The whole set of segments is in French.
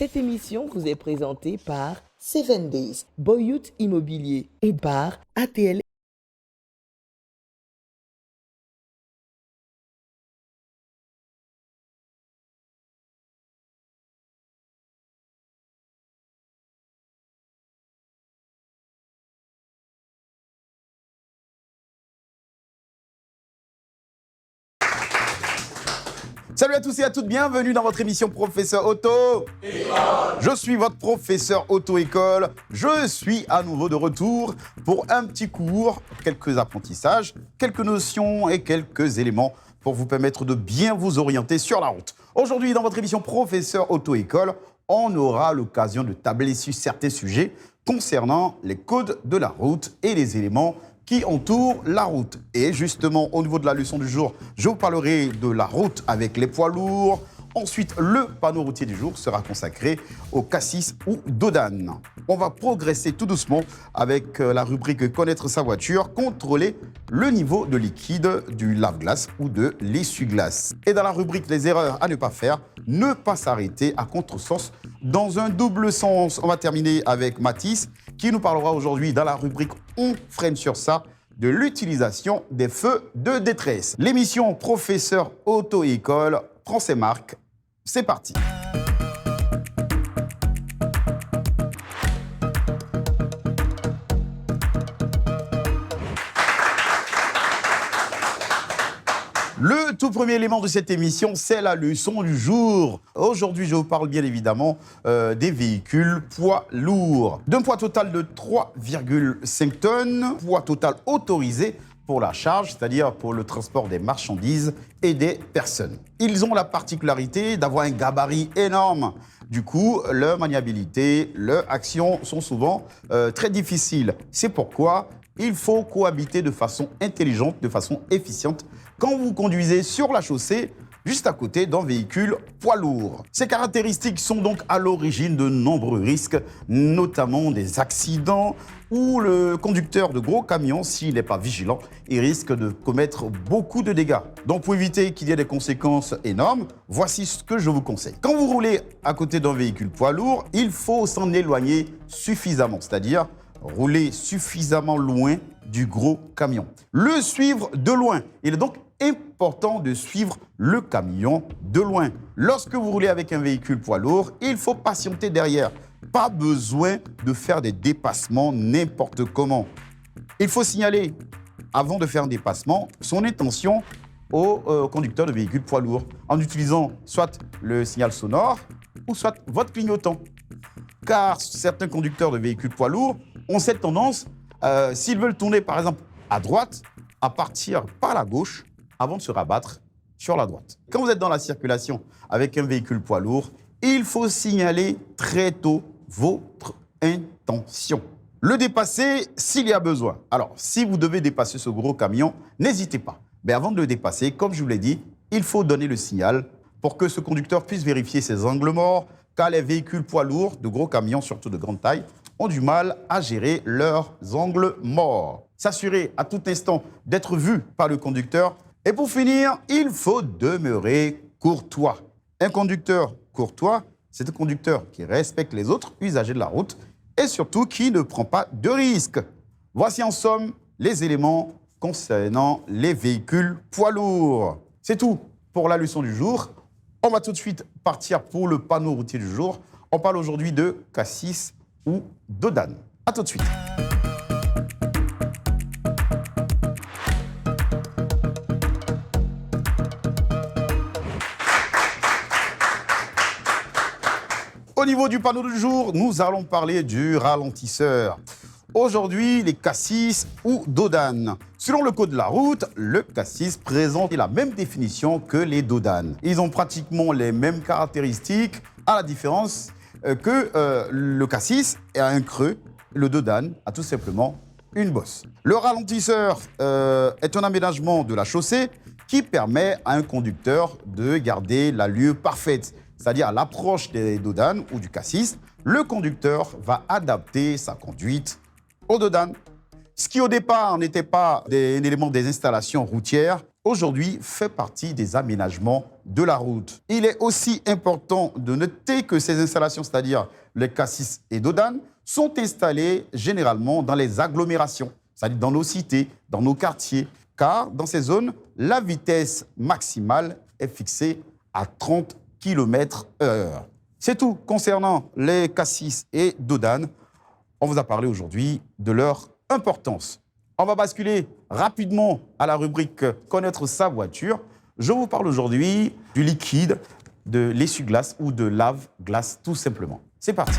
Cette émission vous est présentée par 7 Days, Boyout Immobilier et par ATL. Salut à tous et à toutes, bienvenue dans votre émission Professeur Auto. Je suis votre professeur auto-école. Je suis à nouveau de retour pour un petit cours, quelques apprentissages, quelques notions et quelques éléments pour vous permettre de bien vous orienter sur la route. Aujourd'hui, dans votre émission Professeur auto-école, on aura l'occasion de tabler sur certains sujets concernant les codes de la route et les éléments qui entoure la route. Et justement, au niveau de la leçon du jour, je vous parlerai de la route avec les poids lourds. Ensuite, le panneau routier du jour sera consacré au cassis ou dodane. On va progresser tout doucement avec la rubrique Connaître sa voiture, contrôler le niveau de liquide du lave-glace ou de l'essuie-glace. Et dans la rubrique Les erreurs à ne pas faire, ne pas s'arrêter à contresens dans un double sens. On va terminer avec Mathis qui nous parlera aujourd'hui dans la rubrique On freine sur ça de l'utilisation des feux de détresse. L'émission Professeur Auto-École prend ses marques. C'est parti. Le tout premier élément de cette émission, c'est la leçon du jour. Aujourd'hui, je vous parle bien évidemment des véhicules poids lourds. D'un poids total de 3,5 tonnes, poids total autorisé pour la charge, c'est-à-dire pour le transport des marchandises et des personnes. Ils ont la particularité d'avoir un gabarit énorme. Du coup, leur maniabilité, leur action sont souvent très difficiles. C'est pourquoi il faut cohabiter de façon intelligente, de façon efficiente, quand vous conduisez sur la chaussée, juste à côté d'un véhicule poids lourd. Ces caractéristiques sont donc à l'origine de nombreux risques, notamment des accidents où le conducteur de gros camions, s'il n'est pas vigilant, il risque de commettre beaucoup de dégâts. Donc pour éviter qu'il y ait des conséquences énormes, voici ce que je vous conseille. Quand vous roulez à côté d'un véhicule poids lourd, il faut s'en éloigner suffisamment, c'est-à-dire rouler suffisamment loin du gros camion. Le suivre de loin. Il est donc important de suivre le camion de loin. Lorsque vous roulez avec un véhicule poids lourd, il faut patienter derrière. Pas besoin de faire des dépassements n'importe comment. Il faut signaler, avant de faire un dépassement, son intention au conducteur de véhicule poids lourd en utilisant soit le signal sonore ou soit votre clignotant. Car certains conducteurs de véhicules poids lourds ont cette tendance, s'ils veulent tourner par exemple à droite, à partir par la gauche avant de se rabattre sur la droite. Quand vous êtes dans la circulation avec un véhicule poids lourd, il faut signaler très tôt votre intention. Le dépasser s'il y a besoin. Alors, si vous devez dépasser ce gros camion, n'hésitez pas. Mais avant de le dépasser, comme je vous l'ai dit, il faut donner le signal pour que ce conducteur puisse vérifier ses angles morts, car les véhicules poids lourds, de gros camions, surtout de grande taille, ont du mal à gérer leurs angles morts. S'assurer à tout instant d'être vu par le conducteur. Et pour finir, il faut demeurer courtois. Un conducteur courtois, c'est un conducteur qui respecte les autres usagers de la route et surtout qui ne prend pas de risques. Voici en somme les éléments concernant les véhicules poids lourds. C'est tout pour la leçon du jour. On va tout de suite partir pour le panneau routier du jour. On parle aujourd'hui de cassis ou dodane. À tout de suite. Au niveau du panneau du jour, nous allons parler du ralentisseur. Aujourd'hui, les cassis ou dodanes. Selon le code de la route, le cassis présente la même définition que les dodanes. Ils ont pratiquement les mêmes caractéristiques, à la différence que le cassis a un creux, le dodane a tout simplement une bosse. Le ralentisseur est un aménagement de la chaussée qui permet à un conducteur de garder l'allure parfaite. C'est-à-dire à l'approche des dodanes ou du cassis, le conducteur va adapter sa conduite aux dodanes. Ce qui au départ n'était pas un élément des installations routières aujourd'hui fait partie des aménagements de la route. Il est aussi important de noter que ces installations, c'est-à-dire les cassis et dodanes, sont installées généralement dans les agglomérations, c'est-à-dire dans nos cités, dans nos quartiers, car dans ces zones, la vitesse maximale est fixée à 30 km/h. C'est tout concernant les cassis et dodanes. On vous a parlé aujourd'hui de leur importance. On va basculer rapidement à la rubrique « Connaître sa voiture ». Je vous parle aujourd'hui du liquide, de l'essuie-glace ou de lave-glace tout simplement. C'est parti.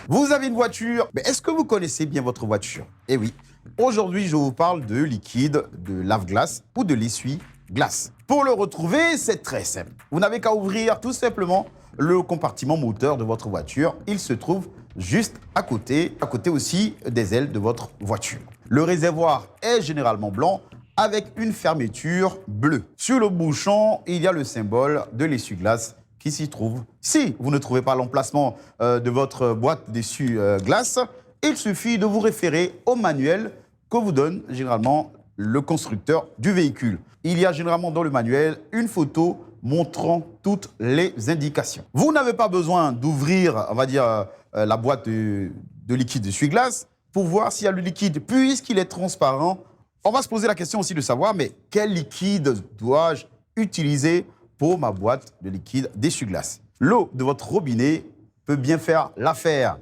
Vous avez une voiture, mais est-ce que vous connaissez bien votre voiture? Eh oui, aujourd'hui je vous parle de liquide, de lave-glace ou de l'essuie-glace. Pour le retrouver, c'est très simple. Vous n'avez qu'à ouvrir tout simplement le compartiment moteur de votre voiture. Il se trouve juste à côté aussi des ailes de votre voiture. Le réservoir est généralement blanc avec une fermeture bleue. Sur le bouchon, il y a le symbole de l'essuie-glace qui s'y trouve. Si vous ne trouvez pas l'emplacement de votre boîte d'essuie-glace, il suffit de vous référer au manuel que vous donne généralement le constructeur du véhicule. Il y a généralement dans le manuel une photo montrant toutes les indications. Vous n'avez pas besoin d'ouvrir, on va dire, la boîte de liquide d'essuie-glace pour voir s'il y a le liquide, puisqu'il est transparent. On va se poser la question aussi de savoir, mais quel liquide dois-je utiliser pour ma boîte de liquide d'essuie-glace? L'eau de votre robinet peut bien faire l'affaire.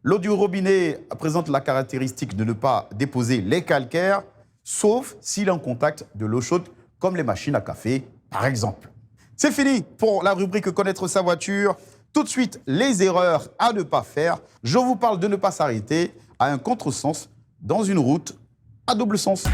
L'eau du robinet présente la caractéristique de ne pas déposer les calcaires, sauf s'il est en contact de l'eau chaude, comme les machines à café, par exemple. C'est fini pour la rubrique « Connaître sa voiture ». Tout de suite, les erreurs à ne pas faire. Je vous parle de ne pas s'arrêter à un contresens dans une route à double sens.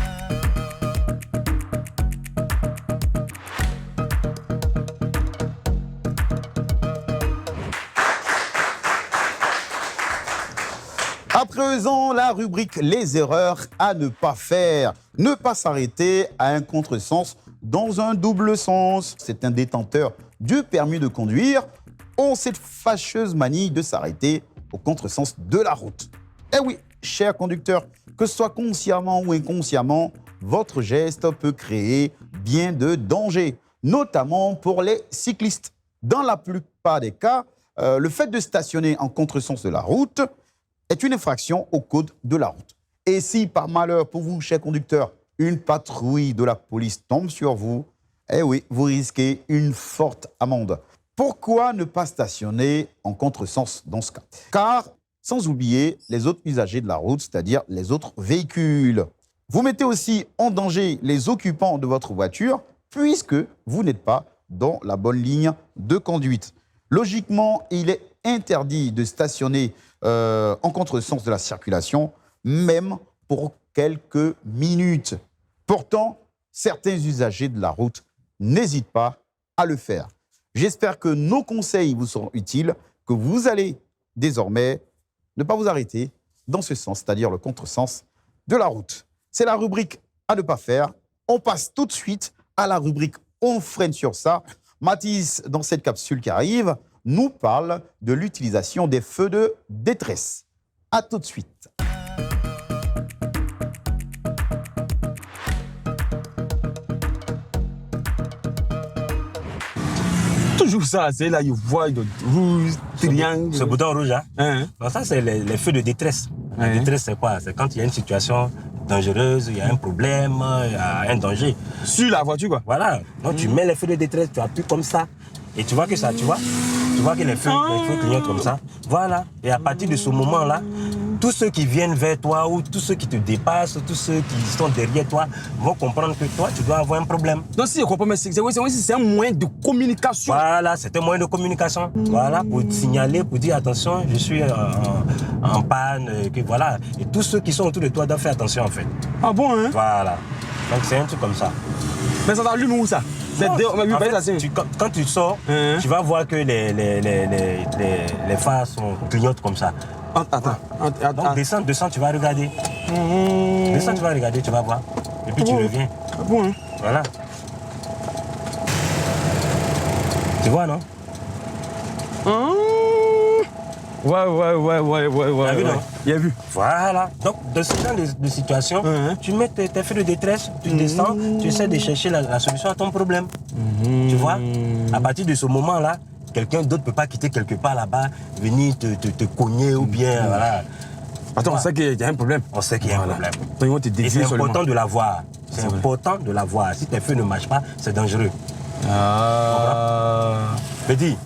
À présent, la rubrique « Les erreurs à ne pas faire ». Ne pas s'arrêter à un contresens dans un double sens. C'est un détenteur du permis de conduire ont cette fâcheuse manie de s'arrêter au contresens de la route. Eh oui, cher conducteur, que ce soit consciemment ou inconsciemment, votre geste peut créer bien de dangers, notamment pour les cyclistes. Dans la plupart des cas, le fait de stationner en contresens de la route est une infraction au code de la route. Et si, par malheur pour vous, cher conducteur, une patrouille de la police tombe sur vous, eh oui, vous risquez une forte amende. Pourquoi ne pas stationner en contresens dans ce cas? Car, sans oublier les autres usagers de la route, c'est-à-dire les autres véhicules. Vous mettez aussi en danger les occupants de votre voiture, puisque vous n'êtes pas dans la bonne ligne de conduite. Logiquement, il est interdit de stationner en contresens de la circulation, même pour quelques minutes. Pourtant, certains usagers de la route n'hésitent pas à le faire. J'espère que nos conseils vous seront utiles, que vous allez désormais ne pas vous arrêter dans ce sens, c'est-à-dire le contresens de la route. C'est la rubrique à ne pas faire. On passe tout de suite à la rubrique on freine sur ça. Mathis, dans cette capsule qui arrive, nous parle de l'utilisation des feux de détresse. À tout de suite. Toujours ça, c'est là, ils voient de rouge, triangle. Ce bouton rouge, hein? Donc ça, c'est les feux de détresse. La détresse, c'est quoi? C'est quand il y a une situation dangereuse, il y a un problème, il y a un danger. Sur la voiture, quoi. Voilà. Donc tu mets les feux de détresse, tu appuies comme ça, et tu vois que ça, tu vois que les feux clignotent comme ça. Voilà. Et à partir de ce moment-là, tous ceux qui viennent vers toi ou tous ceux qui te dépassent, tous ceux qui sont derrière toi vont comprendre que toi, tu dois avoir un problème. Donc si je comprends, mais c'est un moyen de communication. Voilà, c'est un moyen de communication. Voilà, pour signaler, pour dire attention, je suis en panne, que voilà. Et tous ceux qui sont autour de toi doivent faire attention en fait. Ah bon, hein? Voilà. Donc c'est un truc comme ça. Mais ça s'allume où ça? Quand tu sors, tu vas voir que les phares clignotent comme ça. Attends. Donc descends, tu vas regarder. Descends, tu vas regarder, tu vas voir. Et puis tu reviens. Ah bon, hein? Voilà. Tu vois, non? Ouais. T'as vu, non? Il a vu. Voilà. Donc, dans ce genre de situation, tu mets tes feux de détresse, tu descends, tu essaies de chercher la solution à ton problème. Tu vois? À partir de ce moment-là, quelqu'un d'autre ne peut pas quitter quelque part là-bas, venir te cogner ou bien, voilà. Attends, on sait qu'il y a un problème. On sait qu'il y a un problème. Donc, ils vont te Et dévier c'est seulement. important de l'avoir. C'est important de l'avoir. Si tes feux ne marchent pas, c'est dangereux. Petit.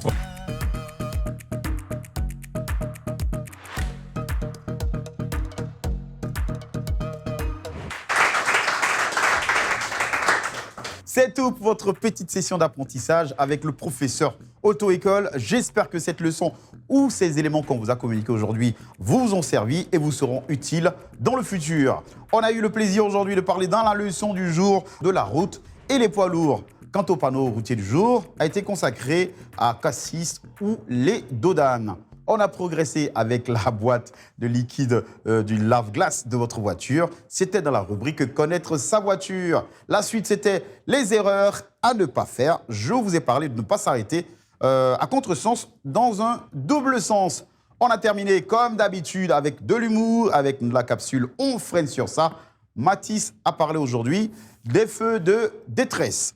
C'est tout pour votre petite session d'apprentissage avec le professeur Auto-École. J'espère que cette leçon ou ces éléments qu'on vous a communiqués aujourd'hui vous ont servi et vous seront utiles dans le futur. On a eu le plaisir aujourd'hui de parler dans la leçon du jour de la route et les poids lourds. Quant au panneau routier du jour, a été consacré à Cassis ou les Dodanes. On a progressé avec la boîte de liquide du lave-glace de votre voiture. C'était dans la rubrique « Connaître sa voiture ». La suite, c'était les erreurs à ne pas faire. Je vous ai parlé de ne pas s'arrêter à contresens dans un double sens. On a terminé comme d'habitude avec de l'humour, avec la capsule « On freine sur ça ». Mathis a parlé aujourd'hui des feux de détresse.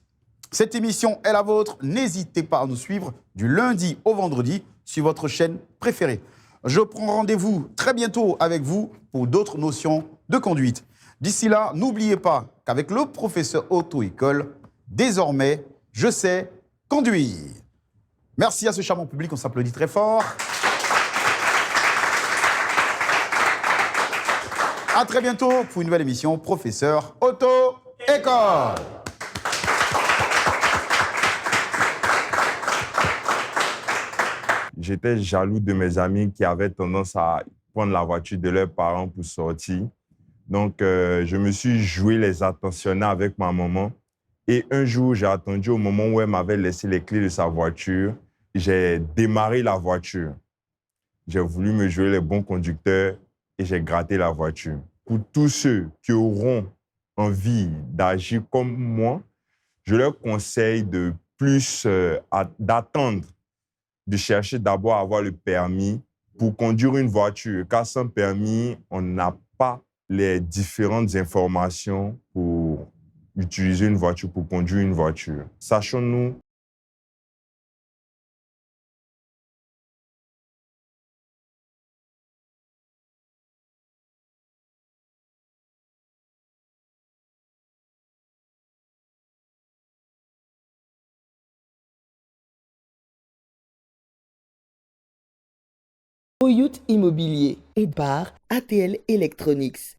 Cette émission est la vôtre. N'hésitez pas à nous suivre du lundi au vendredi sur votre chaîne préférée. Je prends rendez-vous très bientôt avec vous pour d'autres notions de conduite. D'ici là, n'oubliez pas qu'avec le professeur Auto-École, désormais, je sais conduire. Merci à ce charmant public, on s'applaudit très fort. À très bientôt pour une nouvelle émission Professeur Auto-École. J'étais jaloux de mes amis qui avaient tendance à prendre la voiture de leurs parents pour sortir. Donc, je me suis joué les attentionnés avec ma maman. Et un jour, j'ai attendu au moment où elle m'avait laissé les clés de sa voiture. J'ai démarré la voiture. J'ai voulu me jouer les bons conducteurs et j'ai gratté la voiture. Pour tous ceux qui auront envie d'agir comme moi, je leur conseille de plus d'attendre, de chercher d'abord à avoir le permis pour conduire une voiture. Car sans permis, on n'a pas les différentes informations pour utiliser une voiture, pour conduire une voiture. Sachons-nous Boyout Immobilier et par ATL Electronics.